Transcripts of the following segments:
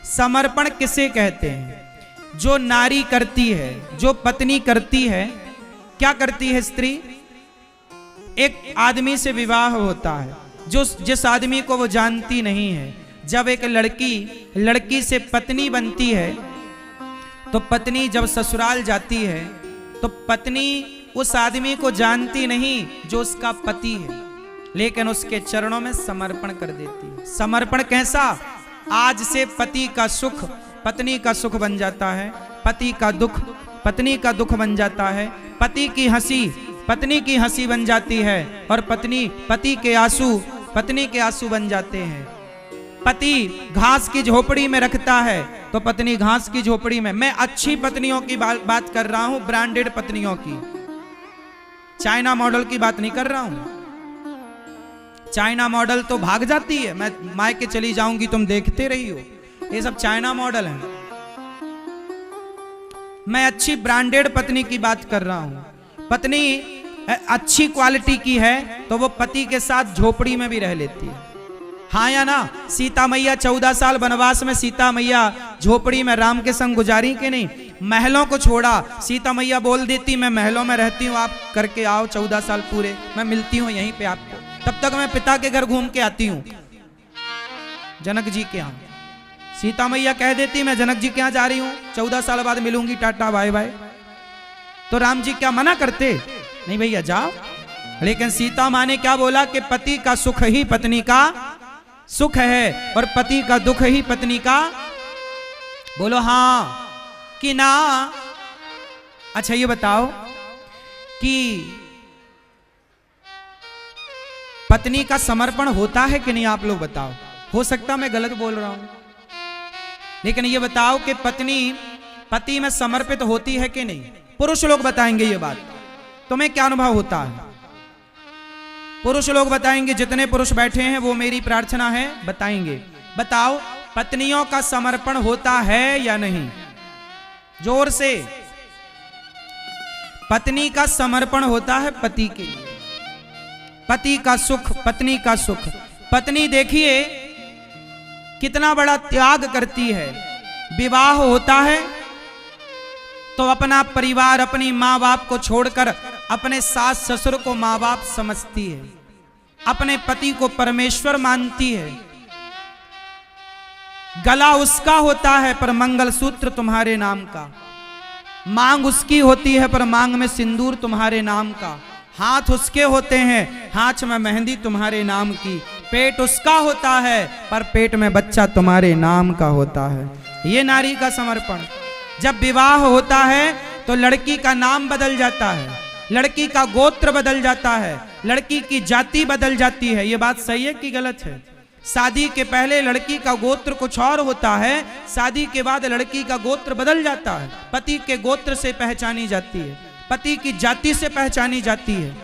समर्पण किसे कहते हैं? जो नारी करती है, जो पत्नी करती है। क्या करती है स्त्री? एक आदमी से विवाह होता है, जिस आदमी को वो जानती नहीं है। जब एक लड़की से पत्नी बनती है, तो पत्नी जब ससुराल जाती है तो पत्नी उस आदमी को जानती नहीं जो उसका पति है, लेकिन उसके चरणों में समर्पण कर देती है। समर्पण कैसा? आज से पति का सुख पत्नी का सुख बन जाता है, पति का दुख पत्नी का दुख बन जाता है, पति की हंसी पत्नी की हंसी बन जाती है, और पति के आंसू पत्नी के आंसू बन जाते हैं। पति घास की झोपड़ी में रखता है तो पत्नी घास की झोपड़ी में। मैं अच्छी पत्नियों की बात कर रहा हूं, ब्रांडेड पत्नियों की, चाइना मॉडल की बात नहीं कर रहा हूं। चाइना मॉडल तो भाग जाती है, मैं मायके चली जाऊंगी तुम देखते रही हो, ये सब चाइना मॉडल है। मैं अच्छी ब्रांडेड पत्नी की बात कर रहा हूं। पत्नी अच्छी क्वालिटी की है तो वो पति के साथ झोपड़ी में भी रह लेती है। हाँ या ना? सीता मैया 14 साल वनवास में सीता मैया झोपड़ी में राम के संग गुजारी के नहीं? महलों को छोड़ा, सीता मैया बोल देती मैं महलों में रहती हूँ, आप करके आओ 14 साल पूरे, मैं मिलती हूँ यहीं पे आपको। तब तक मैं पिता के घर घूम के आती हूँ, जनक जी के यहाँ। सीता मैया कह देती मैं जनक जी के यहाँ जा रही हूँ, 14 साल बाद मिलूंगी, टाटा बाय बाय। तो राम जी क्या मना करते? नहीं भैया जाओ। लेकिन सीता माँ ने क्या बोला कि पति का सुख ही पत्नी का सुख है, और पति का दुख ही पत्नी का। बोलो हाँ कि ना? अच्छा ये बताओ कि पत्नी का समर्पण होता है कि नहीं? आप लोग बताओ। हो सकता मैं गलत बोल रहा हूं, लेकिन ये बताओ कि पत्नी पति में समर्पित होती है कि नहीं? पुरुष लोग बताएंगे ये बात। तुम्हें क्या अनुभव होता है? पुरुष लोग बताएंगे, जितने पुरुष बैठे हैं वो मेरी प्रार्थना है बताएंगे। बताओ पत्नियों का समर्पण होता है या नहीं? जोर से। पत्नी का समर्पण होता है पति के लिए। पति का सुख पत्नी का सुख। पत्नी देखिए कितना बड़ा त्याग करती है। विवाह होता है तो अपना परिवार, अपनी माँ बाप को छोड़कर अपने सास ससुर को माँ बाप समझती है, अपने पति को परमेश्वर मानती है। गला उसका होता है पर मंगलसूत्र तुम्हारे नाम का। मांग उसकी होती है पर मांग में सिंदूर तुम्हारे नाम का। हाथ उसके होते हैं, हाथ में मेहंदी तुम्हारे नाम की। पेट उसका होता है पर पेट में बच्चा तुम्हारे नाम का होता है। ये नारी का समर्पण। जब विवाह होता है तो लड़की का नाम बदल जाता है, लड़की का गोत्र बदल जाता है, लड़की की जाति बदल जाती है। ये बात सही है कि गलत है? शादी के पहले लड़की का गोत्र कुछ और होता है, शादी के बाद लड़की का गोत्र बदल जाता है। पति के गोत्र से पहचानी जाती है, पति की जाति से पहचानी जाती है।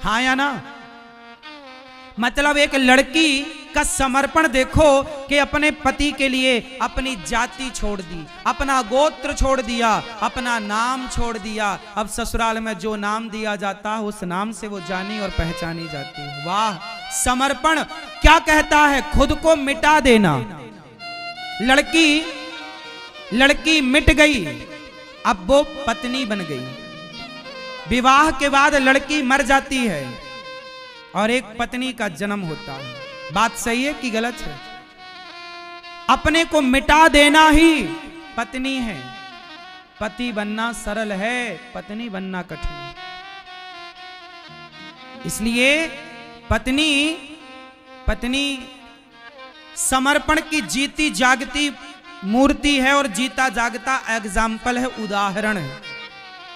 हाँ या ना? मतलब एक लड़की का समर्पण देखो कि अपने पति के लिए अपनी जाति छोड़ दी, अपना गोत्र छोड़ दिया, अपना नाम छोड़ दिया। अब ससुराल में जो नाम दिया जाता है उस नाम से वो जानी और पहचानी जाती है। वाह! समर्पण क्या कहता है? खुद को मिटा देना। लड़की मिट गई, अब वो पत्नी बन गई। विवाह के बाद लड़की मर जाती है और एक पत्नी का जन्म होता है। बात सही है कि गलत है? अपने को मिटा देना ही पत्नी है। पति बनना सरल है, पत्नी बनना कठिन है। इसलिए पत्नी समर्पण की जीती जागती मूर्ति है और जीता जागता एग्जाम्पल है, उदाहरण है।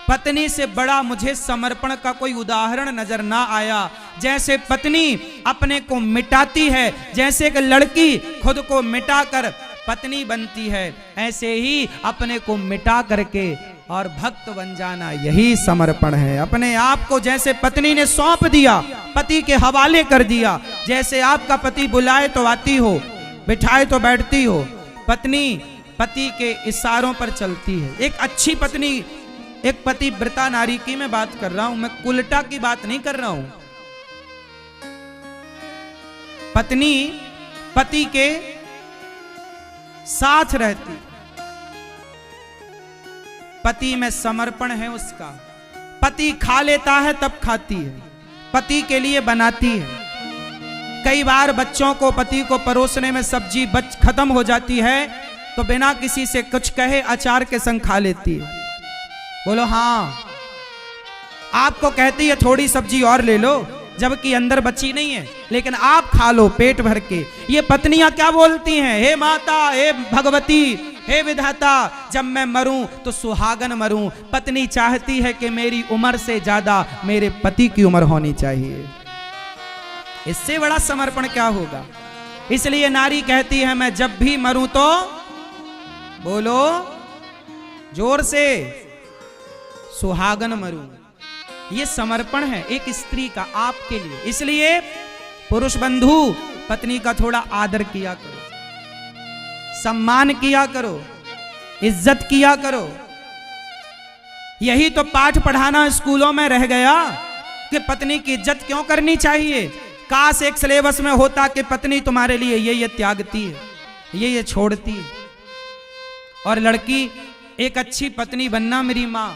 पत्नी से बड़ा मुझे समर्पण का कोई उदाहरण नजर ना आया। जैसे पत्नी अपने को मिटाती है, जैसे एक लड़की खुद को मिटाकर पत्नी बनती है, ऐसे ही अपने को मिटा करके और भक्त बन जाना, यही समर्पण है। अपने आप को जैसे पत्नी ने सौंप दिया, पति के हवाले कर दिया। जैसे आपका पति बुलाए तो आती हो, बिठाए तो बैठती हो। पत्नी पति के इशारों पर चलती है। एक अच्छी पत्नी, एक पतिव्रता नारी की मैं बात कर रहा हूं, मैं कुलटा की बात नहीं कर रहा हूं। पत्नी पति के साथ रहती। पति में समर्पण है उसका। पति खा लेता है तब खाती है, पति के लिए बनाती है। कई बार बच्चों को पति को परोसने में सब्जी खत्म हो जाती है तो बिना किसी से कुछ कहे अचार के संग खा लेती है। बोलो हाँ। आपको कहती है थोड़ी सब्जी और ले लो, जबकि अंदर बची नहीं है, लेकिन आप खा लो पेट भर के। ये पत्नियां क्या बोलती हैं? हे माता, हे भगवती, हे विधाता, जब मैं मरूं तो सुहागन मरूं। पत्नी चाहती है कि मेरी उम्र से ज्यादा मेरे पति की उम्र होनी चाहिए। इससे बड़ा समर्पण क्या होगा? इसलिए नारी कहती है मैं जब भी मरूं तो, बोलो जोर से, सुहागन मरूं। ये समर्पण है एक स्त्री का आपके लिए। इसलिए पुरुष बंधु पत्नी का थोड़ा आदर किया करो, सम्मान किया करो, इज्जत किया करो। यही तो पाठ पढ़ाना स्कूलों में रह गया कि पत्नी की इज्जत क्यों करनी चाहिए। काश एक सिलेबस में होता कि पत्नी तुम्हारे लिए ये त्यागती है, ये छोड़ती है। और लड़की, एक अच्छी पत्नी बनना मेरी माँ।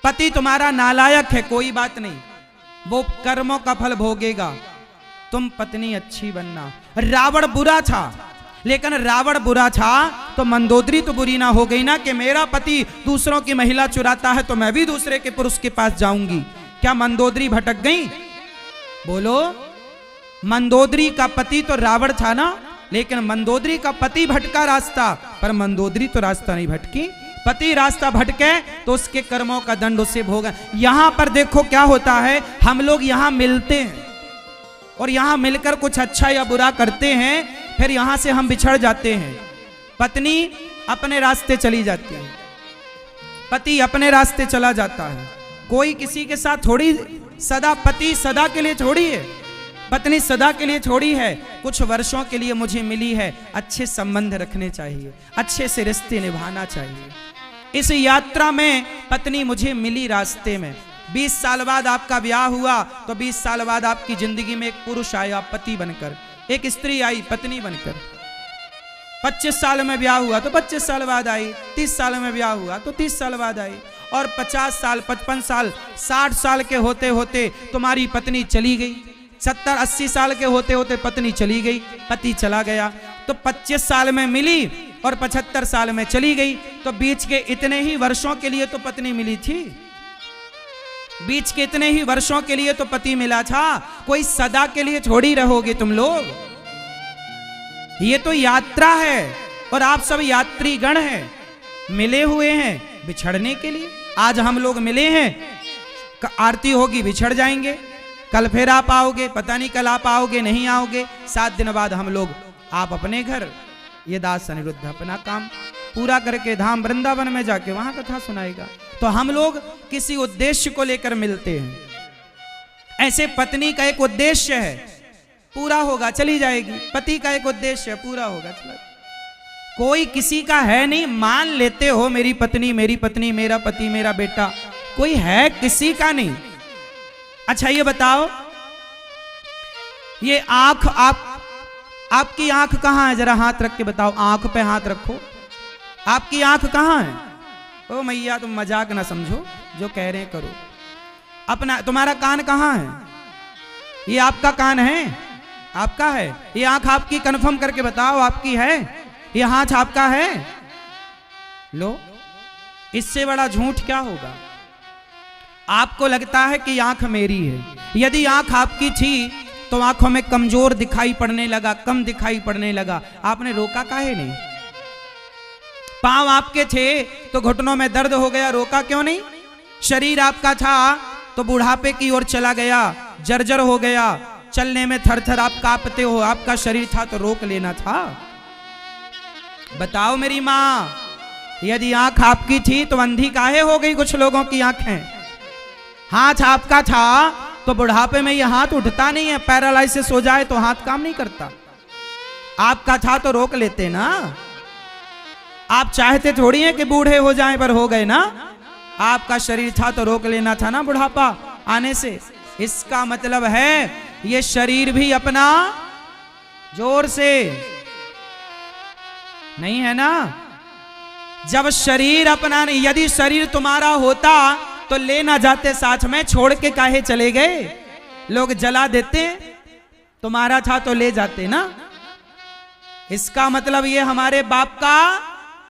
पति तुम्हारा नालायक है, कोई बात नहीं, वो कर्मों का फल भोगेगा। तुम पत्नी अच्छी बनना। रावण बुरा था, लेकिन रावण बुरा था तो मंदोदरी तो बुरी ना हो गई ना कि मेरा पति दूसरों की महिला चुराता है तो मैं भी दूसरे के पुरुष के पास जाऊंगी। क्या मंदोदरी भटक गई? बोलो। मंदोदरी का पति तो रावण था ना, लेकिन मंदोदरी का पति भटका रास्ता, पर मंदोदरी तो रास्ता नहीं भटकी। पति रास्ता भटके तो उसके कर्मों का दंड उसे भोगा। यहां पर देखो क्या होता है, हम लोग यहां मिलते हैं और यहां मिलकर कुछ अच्छा या बुरा करते हैं, फिर यहां से हम बिछड़ जाते हैं। पत्नी अपने रास्ते चली जाती है, पति अपने रास्ते चला जाता है। कोई किसी के साथ थोड़ी सदा, पति सदा के लिए थोड़ी है, पत्नी सदा के लिए छोड़ी है। कुछ वर्षों के लिए मुझे मिली है, अच्छे संबंध रखने चाहिए, अच्छे से रिश्ते निभाना चाहिए। इस यात्रा में पत्नी मुझे मिली रास्ते में। 20 साल बाद आपका ब्याह हुआ तो 20 साल बाद आपकी जिंदगी में एक पुरुष आया पति बनकर, एक स्त्री आई पत्नी बनकर। 25 साल में ब्याह हुआ तो 25 साल बाद आई, 30 साल में ब्याह हुआ तो 30 साल बाद आई, और 50 साल, 55 साल, 60 साल के होते होते तुम्हारी पत्नी चली गई। 70-80 साल के होते होते पत्नी चली गई, पति चला गया। तो 25 साल में मिली और 75 साल में चली गई, तो बीच के इतने ही वर्षों के लिए तो पत्नी मिली थी, बीच के इतने ही वर्षों के लिए तो पति मिला था। कोई सदा के लिए थोड़ी रहोगे तुम लोग। ये तो यात्रा है और आप सब यात्री गण हैं, मिले हुए हैं बिछड़ने के लिए। आज हम लोग मिले हैं, आरती होगी बिछड़ जाएंगे, कल फिर आप आओगे, पता नहीं कल आप आओगे नहीं आओगे। 7 दिन बाद हम लोग आप अपने घर, ये दास अनिरुद्ध अपना काम पूरा करके धाम वृंदावन में जाके वहां कथा सुनाएगा। तो हम लोग किसी उद्देश्य को लेकर मिलते हैं। ऐसे पत्नी का एक उद्देश्य है, पूरा होगा चली जाएगी। पति का एक उद्देश्य है, पूरा होगा चला। कोई किसी का है नहीं, मान लेते हो मेरी पत्नी, मेरा पति, मेरा बेटा, कोई है किसी का नहीं। अच्छा ये बताओ, ये आंख, आपकी आंख कहां है? जरा हाथ रख के बताओ, आंख पे हाथ रखो। आपकी आंख कहां है? ओ मैया तुम मजाक ना समझो, जो कह रहे करो। अपना, तुम्हारा कान कहां है? ये आपका कान है? आपका है? ये आंख आपकी? कंफर्म करके बताओ आपकी है? ये हाथ आपका है? लो, इससे बड़ा झूठ क्या होगा? आपको लगता है कि आंख मेरी है। यदि आंख आपकी थी तो आंखों में कमजोर दिखाई पड़ने लगा, कम दिखाई पड़ने लगा, आपने रोका काहे नहीं? पांव आपके थे तो घुटनों में दर्द हो गया, रोका क्यों नहीं? शरीर आपका था तो बुढ़ापे की ओर चला गया, जर्जर हो गया, चलने में थरथर आप कांपते हो, आपका शरीर था तो रोक लेना था। बताओ मेरी माँ, यदि आंख आपकी थी तो अंधी काहे हो गई कुछ लोगों की आंखें? हाथ आपका था तो बुढ़ापे में ये हाथ उठता नहीं है, पैरालाइसिस हो जाए तो हाथ काम नहीं करता। आपका था तो रोक लेते ना। आप चाहते थोड़ी हैं कि बूढ़े हो जाएं, पर हो गए ना। आपका शरीर था तो रोक लेना था ना बुढ़ापा आने से। इसका मतलब है ये शरीर भी अपना, जोर से नहीं है ना। जब शरीर अपना नहीं, यदि शरीर तुम्हारा होता तो ले ना जाते साथ में, छोड़ के काहे चले गए? लोग जला देते, तुम्हारा था तो ले जाते ना। इसका मतलब ये हमारे बाप का